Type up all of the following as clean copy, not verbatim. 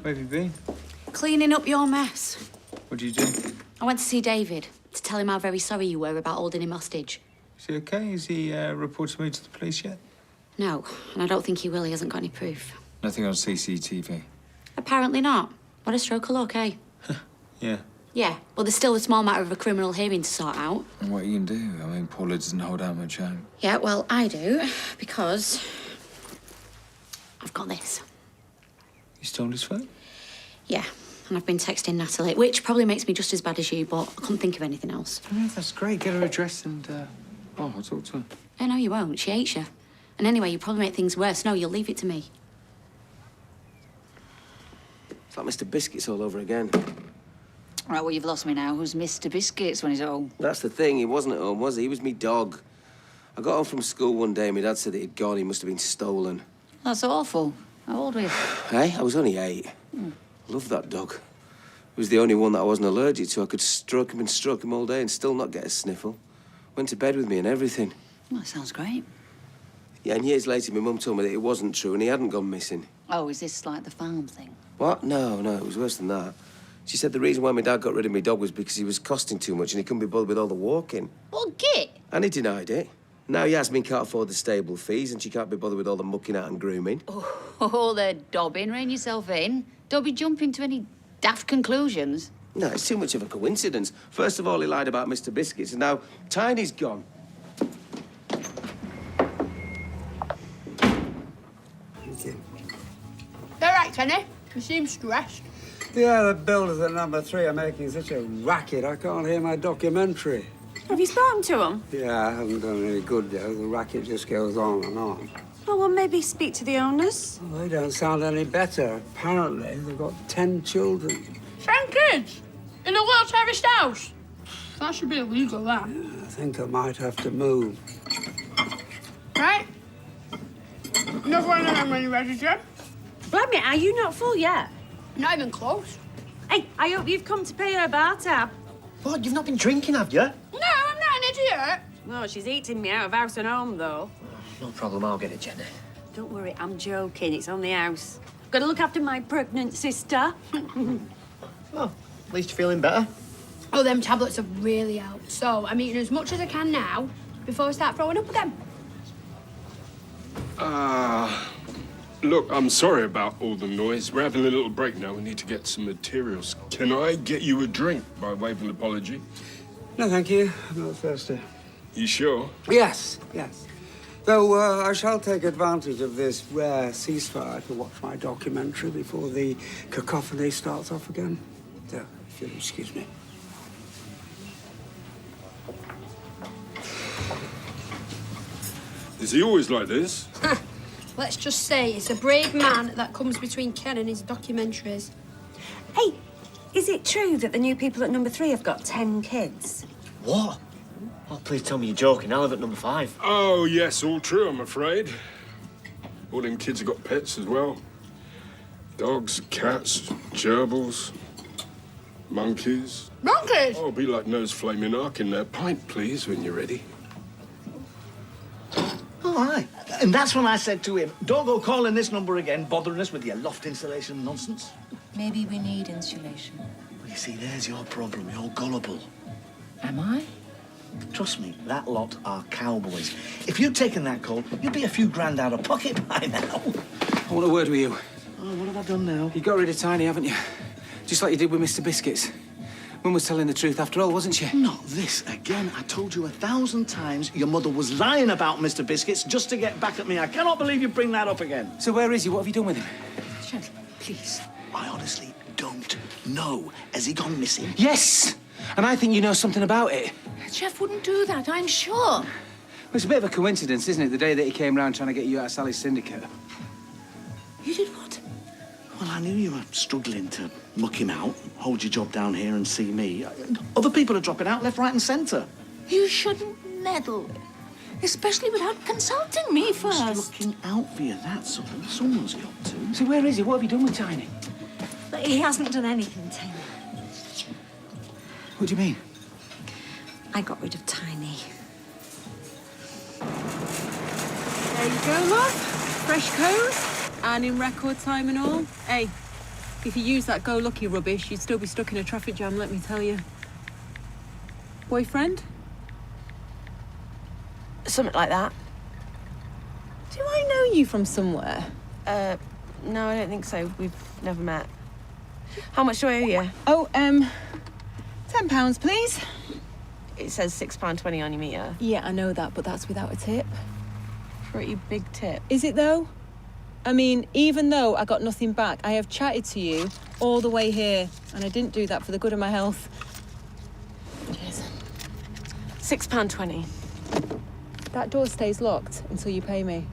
Where have you been? Cleaning up your mess. What did you do? I went to see David to tell him how very sorry you were about holding him hostage. Is he okay? Has he reported me to the police yet? No, and I don't think he will. He hasn't got any proof. Nothing on CCTV. Apparently not. What a stroke of luck, eh? Yeah. Yeah, but there's still a small matter of a criminal hearing to sort out. And what are you gonna do? I mean, Paula doesn't hold out much hope. Yeah, well, I do, because I've got this. You stole his phone? Yeah, and I've been texting Natalie, which probably makes me just as bad as you, but I couldn't think of anything else. Oh, yeah, that's great. Get her address and, I'll talk to her. Oh, no, you won't. She hates you. And anyway, you'll probably make things worse. No, you'll leave it to me. It's like Mr. Biscuits all over again. Right, well, you've lost me now. Who's Mr. Biscuits when he's at home? That's the thing. He wasn't at home, was he? He was me dog. I got home from school one day and my dad said that he'd gone. He must have been stolen. That's awful. How old were you? Hey, I was only 8. Loved that dog. It was the only one that I wasn't allergic to. I could stroke him all day and still not get a sniffle. Went to bed with me and everything. Well, that sounds great. Yeah, and years later, my mum told me that it wasn't true and he hadn't gone missing. Oh, is this like the farm thing? What? No, it was worse than that. She said the reason why my dad got rid of my dog was because he was costing too much and he couldn't be bothered with all the walking. Well, git. And he denied it. Now Yasmin can't afford the stable fees and she can't be bothered with all the mucking out and grooming. Oh, they're dobbing. Rein yourself in. Don't be jumping to any daft conclusions. No, it's too much of a coincidence. First of all, he lied about Mr. Biscuits and now Tiny's gone. All right, Kenny. You seem stressed. Yeah, the builders at number 3 are making such a racket, I can't hear my documentary. Have you spoken to them? Yeah, I haven't done any good, though. The racket just goes on and on. Oh, well, maybe speak to the owners. Well, they don't sound any better. Apparently, they've got 10 children. 10 kids? In a little terraced house? That should be illegal, that. I think I might have to move. Right? Another one of them when you're ready, Jim. Blimey, are you not full yet? Not even close. Hey, I hope you've come to pay her bar tab. What, you've not been drinking, have you? No, I'm not an idiot. No, she's eating me out of house and home, though. No problem, I'll get it, Jenny. Don't worry, I'm joking. It's on the house. Got to look after my pregnant sister. Well, at least you're feeling better. Oh, them tablets are really out. So I'm eating as much as I can now before I start throwing up again. Look, I'm sorry about all the noise. We're having a little break now. We need to get some materials. Can I get you a drink by way of an apology? No, thank you. I'm not thirsty. You sure? Yes. Though I shall take advantage of this rare ceasefire to watch my documentary before the cacophony starts off again. So, if you'll excuse me. Is he always like this? Let's just say it's a brave man that comes between Ken and his documentaries. Hey, is it true that the new people at number 3 have got 10 kids? What? Oh, please tell me you're joking. I live at number 5. Oh, yes, all true, I'm afraid. All them kids have got pets as well. Dogs, cats, gerbils, monkeys. Monkeys? Oh, be like Nose Flaming Ark in there. Pint, please, when you're ready. All right. And that's when I said to him, don't go calling this number again, bothering us with your loft insulation nonsense. Maybe we need insulation. Well, you see, there's your problem. You're gullible. Am I? Trust me, that lot are cowboys. If you'd taken that call, you'd be a few grand out of pocket by now. I want a word with you. Oh, what have I done now? You got rid of Tiny, haven't you? Just like you did with Mr. Biscuits. Mum was telling the truth after all, wasn't she? Not this again. I told you 1,000 times your mother was lying about Mr. Biscuits just to get back at me. I cannot believe you bring that up again. So where is he? What have you done with him? Gentlemen, please. I honestly don't know. Has he gone missing? Yes! And I think you know something about it. Jeff wouldn't do that, I'm sure. Well, it's a bit of a coincidence, isn't it? The day that he came round trying to get you out of Sally's syndicate. You did what? Well, I knew you were struggling to muck him out, hold your job down here and see me. Other people are dropping out left, right and centre. You shouldn't meddle. Especially without consulting me first. I was looking out for you, that's all. Someone's got to. So where is he? What have you done with Tiny? But he hasn't done anything, Taylor. What do you mean? I got rid of Tiny. There you go, love. Fresh clothes. And in record time and all. Hey, If you use that go-lucky rubbish, you'd still be stuck in a traffic jam, let me tell you. Boyfriend? Something like that. Do I know you from somewhere? No, I don't think so. We've never met. How much do I owe you? Oh, £10, please. It says £6.20 on your meter. Yeah, I know that, but that's without a tip. Pretty big tip. Is it, though? I mean, even though I got nothing back, I have chatted to you all the way here, and I didn't do that for the good of my health. Cheers. £6.20. That door stays locked until you pay me.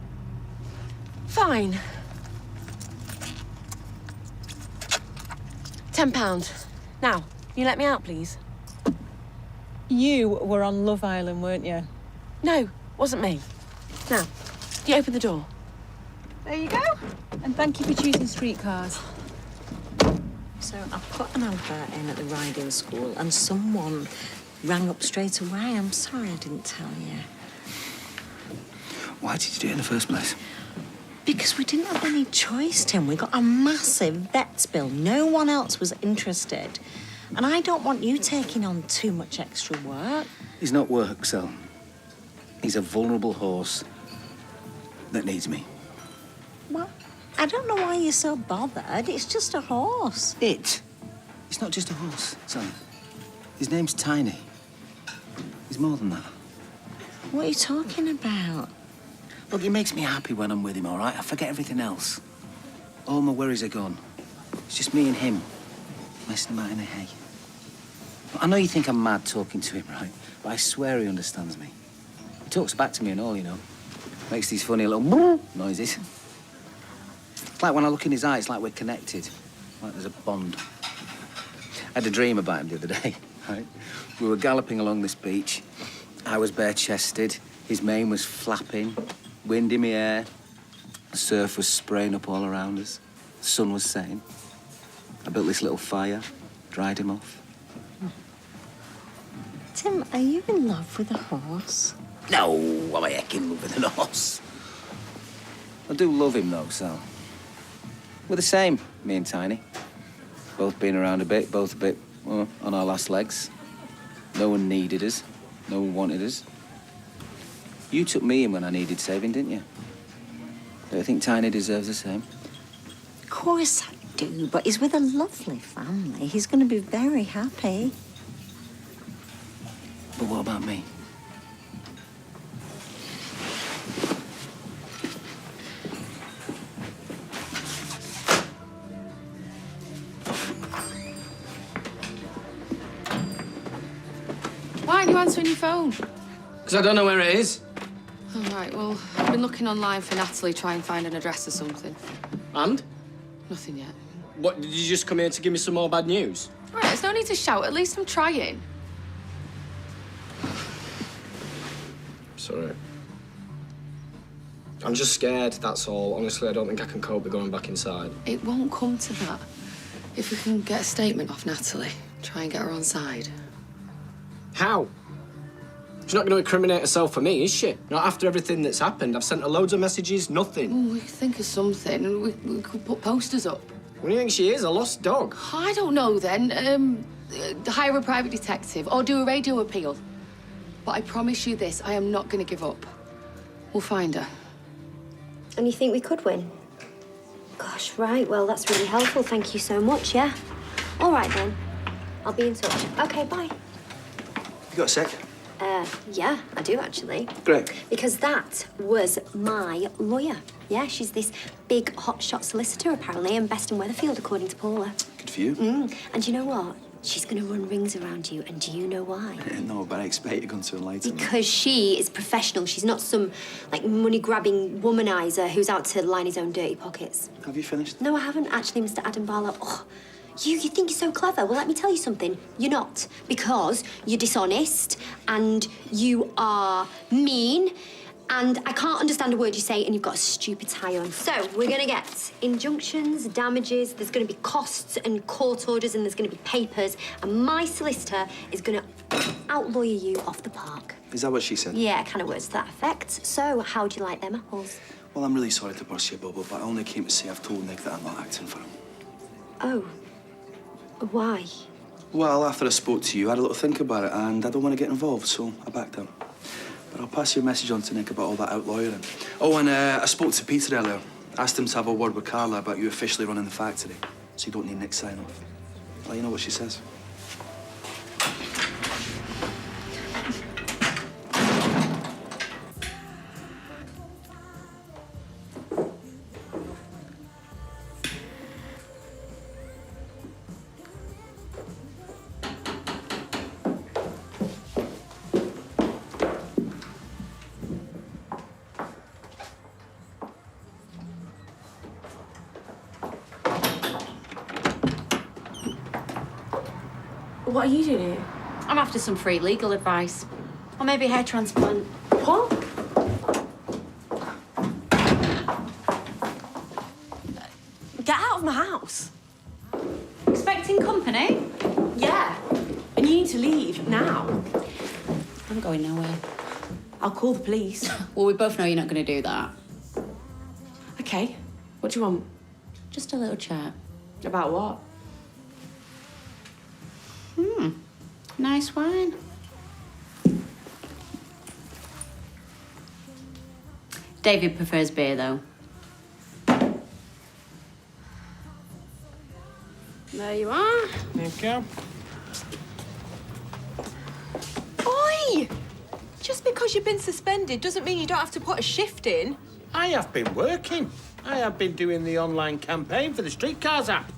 Fine. £10. Now, you let me out, please? You were on Love Island, weren't you? No, wasn't me. Now, you open the door. There you go. And thank you for choosing streetcars. So I put an advert in at the riding school and someone rang up straight away. I'm sorry I didn't tell you. Why did you do it in the first place? Because we didn't have any choice, Tim. We got a massive vet's bill. No one else was interested. And I don't want you taking on too much extra work. He's not work, Sal. He's a vulnerable horse that needs me. Well, I don't know why you're so bothered. It's just a horse. It's not just a horse, Sal. His name's Tiny. He's more than that. What are you talking about? Look, he makes me happy when I'm with him, all right? I forget everything else. All my worries are gone. It's just me and him, messing about in the hay. I know you think I'm mad talking to him, right? But I swear he understands me. He talks back to me and all, you know. Makes these funny little noises. It's like when I look in his eyes, it's like we're connected. Like there's a bond. I had a dream about him the other day, right? We were galloping along this beach. I was bare-chested. His mane was flapping. Wind in my hair. The surf was spraying up all around us. The sun was setting. I built this little fire, dried him off. Tim, are you in love with a horse? No, I'm a heck in love with an horse. I do love him, though, Sal. We're the same, me and Tiny. Both been around a bit, both a bit on our last legs. No one needed us. No one wanted us. You took me in when I needed saving, didn't you? Do you think Tiny deserves the same? Of course I do, but he's with a lovely family. He's going to be very happy. But what about me? Why aren't you answering your phone? Because I don't know where it is. All right, well, I've been looking online for Natalie, try and find an address or something. And? Nothing yet. What, did you just come here to give me some more bad news? All right, there's no need to shout. At least I'm trying. Sorry. I'm just scared, that's all. Honestly, I don't think I can cope with going back inside. It won't come to that. If we can get a statement off Natalie, try and get her on side. How? She's not going to incriminate herself for me, is she? Not after everything that's happened. I've sent her loads of messages, nothing. Oh, we could think of something. We could put posters up. What do you think she is, a lost dog? I don't know, then. Hire a private detective or do a radio appeal. But I promise you this, I am not going to give up. We'll find her. And you think we could win? Gosh, right. Well, that's really helpful. Thank you so much, yeah? All right, then. I'll be in touch. OK, bye. You got a sec? Yeah, I do, actually. Great. Because that was my lawyer. Yeah, she's this big hotshot solicitor, apparently, and best in Weatherfield, according to Paula. Good for you. And you know what? She's going to run rings around you, and do you know why? No, but I expect you're going to enlighten me. Because she is professional. She's not some, like, money-grabbing womanizer who's out to line his own dirty pockets. Have you finished? No, I haven't, actually, Mr. Adam Barlow. Oh, you think you're so clever. Well, let me tell you something. You're not. Because you're dishonest, and you are mean, and I can't understand a word you say, and you've got a stupid tie on. So, we're going to get injunctions, damages, there's going to be costs and court orders, and there's going to be papers, and my solicitor is going to outlawyer you off the park. Is that what she said? Yeah, kind of words to that effect. So, how do you like them apples? Well, I'm really sorry to burst your bubble, but I only came to say I've told Nick that I'm not acting for him. Oh. Why? Well, after I spoke to you, I had a little think about it, and I don't want to get involved, so I backed out. But I'll pass your message on to Nick about all that out lawyering. Oh, and I spoke to Peter earlier. Asked him to have a word with Carla about you officially running the factory, so you don't need Nick's sign-off. Well, you know what she says. What are you doing here? I'm after some free legal advice. Or maybe a hair transplant. What? Get out of my house. Expecting company? Yeah. And you need to leave now. I'm going nowhere. I'll call the police. Well, we both know you're not going to do that. Okay. What do you want? Just a little chat. About what? Nice wine. David prefers beer, though. There you are. Thank you. Oi! Just because you've been suspended doesn't mean you don't have to put a shift in. I have been working. I have been doing the online campaign for the Streetcars app.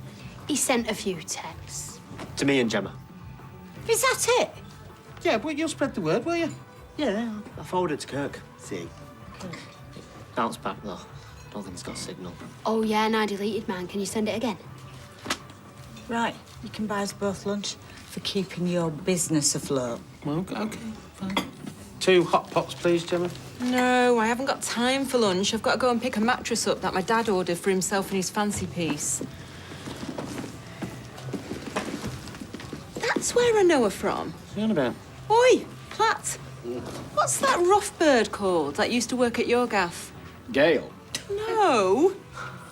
He sent a few texts. To me and Gemma. Is that it? Yeah, but you'll spread the word, will you? Yeah, I forwarded it to Kirk. See. Bounce back, though. Don't think it's got signal. Oh, yeah, and I deleted mine. Can you send it again? Right, you can buy us both lunch for keeping your business afloat. Okay, fine. 2 hot pots, please, Gemma. No, I haven't got time for lunch. I've got to go and pick a mattress up that my dad ordered for himself and his fancy piece. That's where I know her from. What's he on about? Oi, Platt. What's that rough bird called that used to work at your gaff? Gail. No.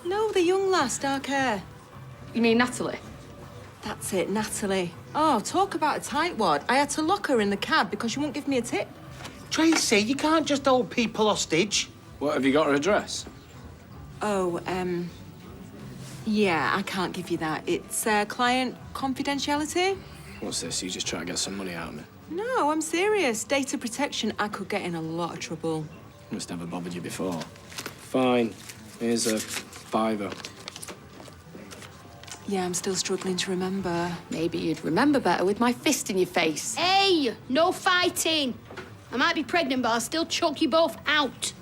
No, the young lass, dark hair. You mean Natalie? That's it, Natalie. Oh, talk about a tightwad. I had to lock her in the cab because she won't give me a tip. Tracy, you can't just hold people hostage. What, have you got her address? Oh, yeah, I can't give you that. It's client confidentiality. What's this? You just try to get some money out of me? No, I'm serious. Data protection, I could get in a lot of trouble. Must never bothered you before. Fine. Here's a £5. Yeah, I'm still struggling to remember. Maybe you'd remember better with my fist in your face. Hey, no fighting. I might be pregnant, but I'll still choke you both out.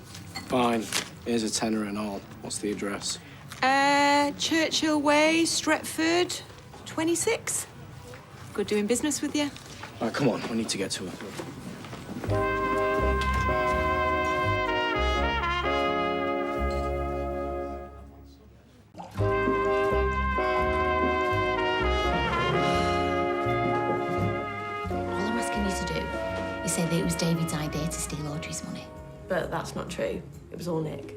Fine. Here's a tenner and all. What's the address? Churchill Way, Stretford, 26. Good doing business with you. All right, come on. We need to get to her. Say that it was David's idea to steal Audrey's money. But that's not true. It was all Nick.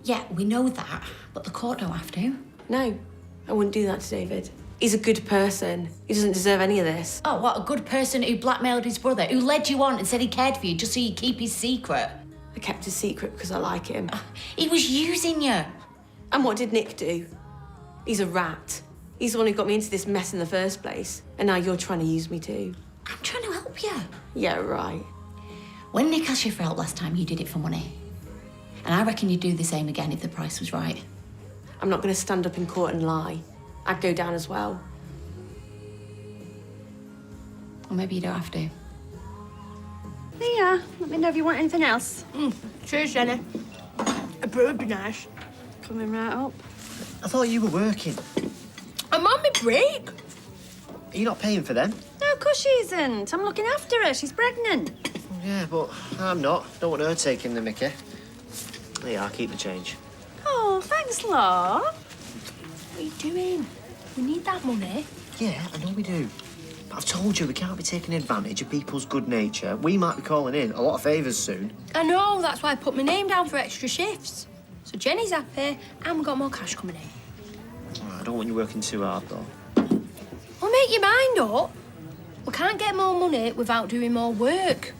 Yeah, we know that, but the court don't have to. No, I wouldn't do that to David. He's a good person. He doesn't deserve any of this. Oh, what, a good person who blackmailed his brother, who led you on and said he cared for you just so you keep his secret? I kept his secret because I like him. He was using you. And what did Nick do? He's a rat. He's the one who got me into this mess in the first place. And now you're trying to use me too. I'm trying to help you. Yeah, right. When Nick asked you for help last time, you did it for money. And I reckon you'd do the same again if the price was right. I'm not going to stand up in court and lie. I'd go down as well. Or maybe you don't have to. Yeah, let me know if you want anything else. Cheers, Jenny. A brew would be nice. Coming right up. I thought you were working. I'm on my break. Are you not paying for them? No, of course she isn't. I'm looking after her. She's pregnant. Yeah, but I'm not. Don't want her taking the mickey. Yeah, I'll keep the change. Oh, thanks, Law. What are you doing? We need that money. Yeah, I know we do. But I've told you we can't be taking advantage of people's good nature. We might be calling in a lot of favours soon. I know. That's why I put my name down for extra shifts. So Jenny's happy and we've got more cash coming in. All right. don't want you working too hard, though. Well, make your mind up. We can't get more money without doing more work.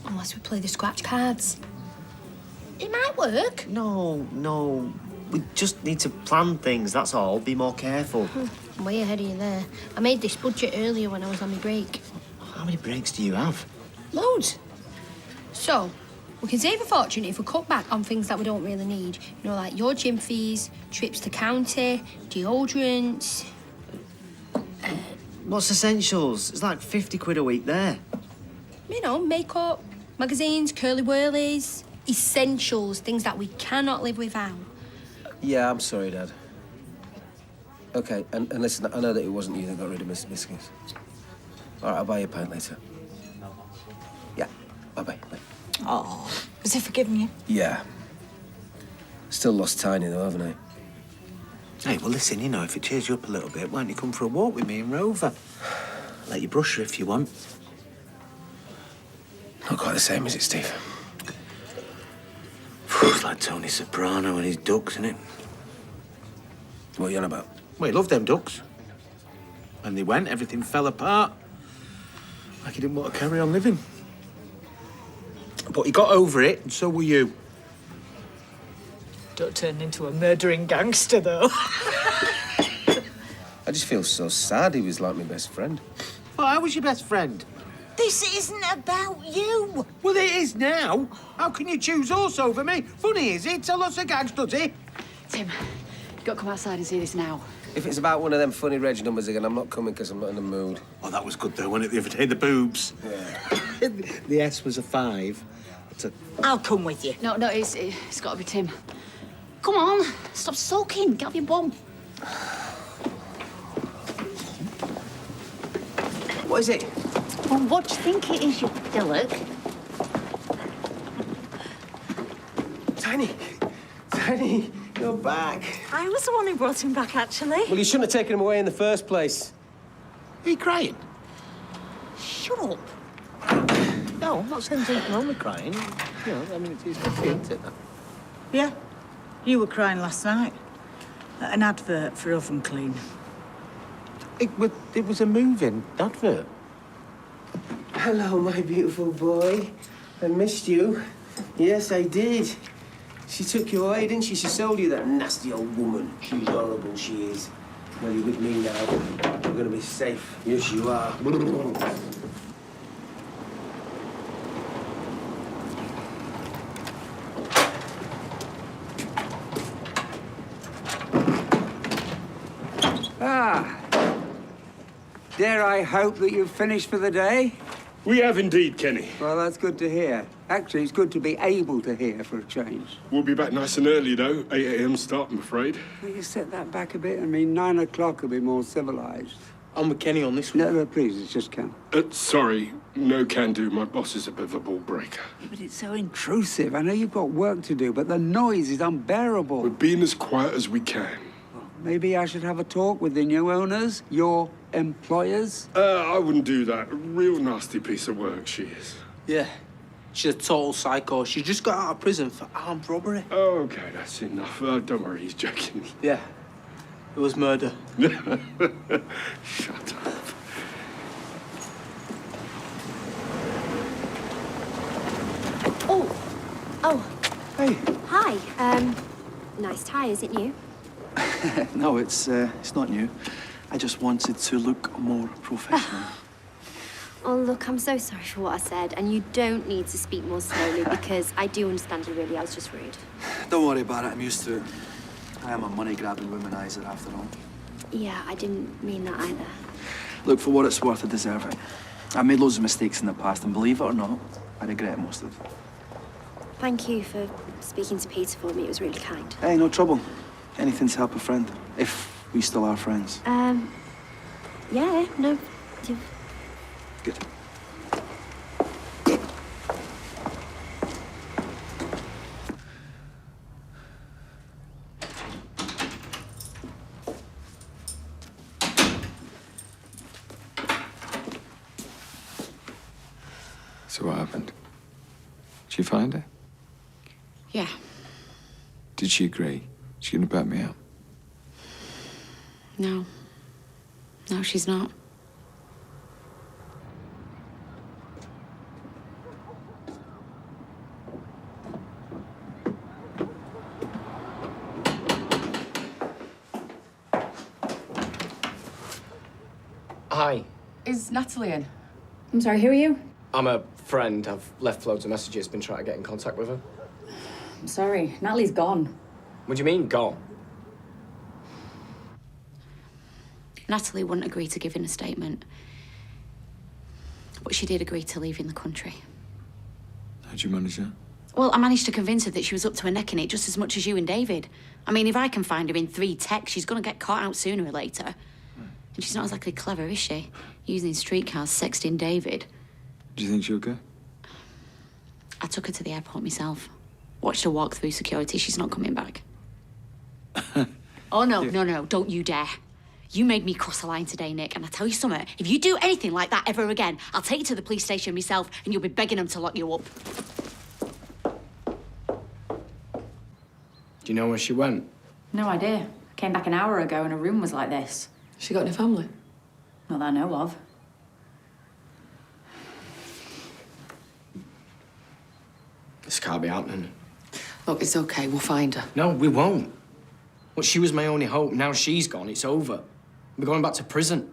Unless we play the scratch cards. It might work. No. We just need to plan things, that's all. Be more careful. I'm way ahead of you there. I made this budget earlier when I was on my break. How many breaks do you have? Loads. So, we can save a fortune if we cut back on things that we don't really need. You know, like your gym fees, trips to county, deodorants. What's essentials? It's like 50 quid a week there. You know, makeup, magazines, curly whirlies. Essentials, things that we cannot live without. Yeah, I'm sorry, Dad. Okay, and listen, I know that it wasn't you that got rid of Mr. Biscuits. All right, I'll buy you a pint later. Yeah, bye-bye. Bye. Oh, has he forgiven you? Yeah. Still lost Tiny, though, haven't I? Hey, well, listen, you know, if it cheers you up a little bit, why don't you come for a walk with me and Rover? Let you brush her if you want. Not quite the same, is it, Steve? It's like Tony Soprano and his ducks, isn't it? What are you on about? Well, he loved them ducks. When they went, everything fell apart. Like he didn't want to carry on living. But he got over it, and so will you. Don't turn into a murdering gangster, though. I just feel so sad. He was like my best friend. Well, how was your best friend? This isn't about you. Well, it is now. How can you choose us over me? Funny, is it? Tell us a gags, does he? Tim, you've got to come outside and see this now. If it's about one of them funny reg numbers again, I'm not coming because I'm not in the mood. Oh, that was good, though, wasn't it, the other day? The boobs. Yeah. The S was a 5. It's a... I'll come with you. No, it's got to be Tim. Come on, stop sulking. Get off your bum. What is it? Well, what do you think it is, you pillock? Tiny, you're back. I was the one who brought him back, actually. Well, you shouldn't have taken him away in the first place. Are you crying? Shut up. No, I'm not saying anything wrong with crying. You know, I mean, it's good, isn't it? Yeah, you were crying last night. At an advert for Oven Clean. It was a moving advert. Hello, my beautiful boy. I missed you. Yes, I did. She took you away, didn't she? She sold you, that nasty old woman. She's horrible, she is. Well, you're with me now. We're gonna be safe. Yes, you are. Dare I hope that you've finished for the day? We have indeed, Kenny. Well, that's good to hear. Actually, it's good to be able to hear for a change. We'll be back nice and early, though. 8 a.m. start, I'm afraid. Will you set that back a bit? I mean, 9 o'clock will be more civilized. I'm with Kenny on this one. No, please, it's just Ken. Sorry, no can do. My boss is a bit of a ball breaker. But it's so intrusive. I know you've got work to do, but the noise is unbearable. We're being as quiet as we can. Maybe I should have a talk with the new owners, your employers? I wouldn't do that. A real nasty piece of work, she is. Yeah. She's a total psycho. She just got out of prison for armed robbery. Oh, okay, that's enough. Don't worry, he's joking. Yeah. It was murder. Shut up. Oh. Hey. Hi. Nice tie, is it new? No, it's not new. I just wanted to look more professional. Oh, look, I'm so sorry for what I said, and you don't need to speak more slowly because I do understand you really. I was just rude. Don't worry about it. I'm used to it. I am a money-grabbing womanizer, after all. Yeah, I didn't mean that either. Look, for what it's worth, I deserve it. I've made loads of mistakes in the past, and believe it or not, I regret most of them. Thank you for speaking to Peter for me. It was really kind. Hey, no trouble. Anything to help a friend, if we still are friends. Yeah, no. Good. So what happened? Did you find her? Yeah. Did she agree? She's gonna back me up? No. No, she's not. Hi. Is Natalie in? I'm sorry, who are you? I'm a friend. I've left loads of messages, been trying to get in contact with her. I'm sorry, Natalie's gone. What do you mean, gone? Natalie wouldn't agree to giving a statement. But she did agree to leaving the country. How'd you manage that? Well, I managed to convince her that she was up to her neck in it just as much as you and David. I mean, if I can find her in 3 texts, she's gonna get caught out sooner or later. And she's not exactly clever, is she? Using streetcars, sexting David. Do you think she'll go? I took her to the airport myself. Watched her walk through security. She's not coming back. Oh, no, no, don't you dare. You made me cross a line today, Nick, and I tell you something, if you do anything like that ever again, I'll take you to the police station myself and you'll be begging them to lock you up. Do you know where she went? No idea. I came back an hour ago and her room was like this. She got any family? Not that I know of. This can't be happening. Look, it's okay. We'll find her. No, we won't. Well, she was my only hope. Now she's gone. It's over. We're going back to prison.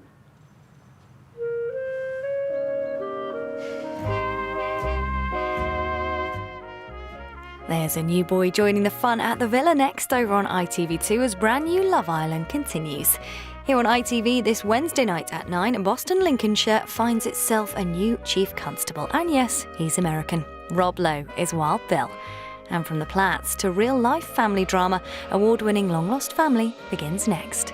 There's a new boy joining the fun at the Villa next over on ITV2 as brand new Love Island continues. Here on ITV this Wednesday night at 9, Boston, Lincolnshire finds itself a new chief constable. And yes, he's American. Rob Lowe is Wild Bill. And from the Platts to real-life family drama, award-winning Long Lost Family begins next.